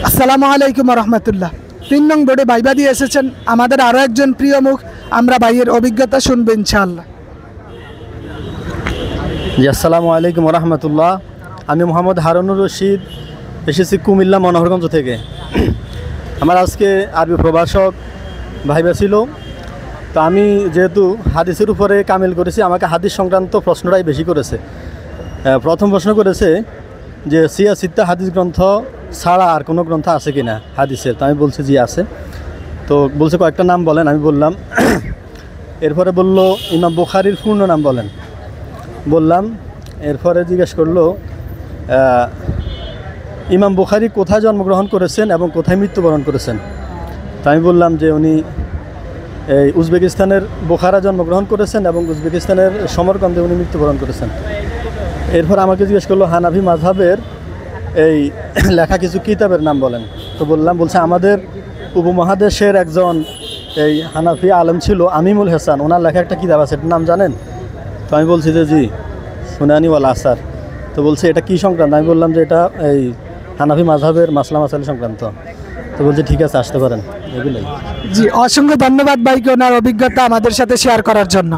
আসসালামু আলাইকুম রহমতুল্লাহ। 3 নং বোর্ডে ভাইবা দিয়ে এসেছেন আমাদের আরও একজন প্রিয় মুখ, আমরা ভাইয়ের অভিজ্ঞতা শুনবো ইনশাআল্লাহ। জি আসসালামু আলাইকুম রহমতুল্লাহ। আমি মোহাম্মদ হারুনুর রশিদ, এসেছি কুমিল্লা মনোহরগঞ্জ থেকে। আমার আজকে আরবি প্রভাষক ভাইবা ছিল। তো আমি যেহেতু হাদিসের উপরে কামিল করেছি, আমাকে হাদিস সংক্রান্ত প্রশ্নটাই বেশি করেছে। প্রথম প্রশ্ন করেছে যে সিয়াসিত্তা হাদিস গ্রন্থ ছাড়া আর কোনো গ্রন্থ আছে কি না হাদিসের। তো আমি বলছি জি আছে। তো বলছে কয়েকটা নাম বলেন, আমি বললাম। এরপরে বলল ইমাম বুখারীর পূর্ণ নাম বলেন, বললাম। এরপরে জিজ্ঞেস করলো ইমাম বুখারী কোথায় জন্মগ্রহণ করেছেন এবং কোথায় মৃত্যুবরণ করেছেন। তো আমি বললাম যে উনি এই উজবেকিস্তানের বোখারা জন্মগ্রহণ করেছেন এবং উজবেকিস্তানের সমরকন্দে উনি মৃত্যুবরণ করেছেন। এরপর আমাকে জিজ্ঞেস করলো হানাফি মাযহাবের এই লেখা কিছু কিতাবের নাম বলেন। তো বলছে আমাদের উপমহাদেশের একজন এই হানাফি আলেম ছিল আমিমুল হাসান, ওনার লেখা একটা কিতাব আছে, এটার নাম জানেন? তো আমি বলছি যে জি, সুনানি ওয়াল আসার। তো বলছে এটা কী সংক্রান্ত? আমি বললাম যে এটা এই হানাফি মাযহাবের মাসলা মাসাইল সংক্রান্ত। তো বলছে ঠিক আছে, আসতে পারেন। এগুলোই। জি, অসংখ্য ধন্যবাদ ভাইকে ওনার অভিজ্ঞতা আমাদের সাথে শেয়ার করার জন্য।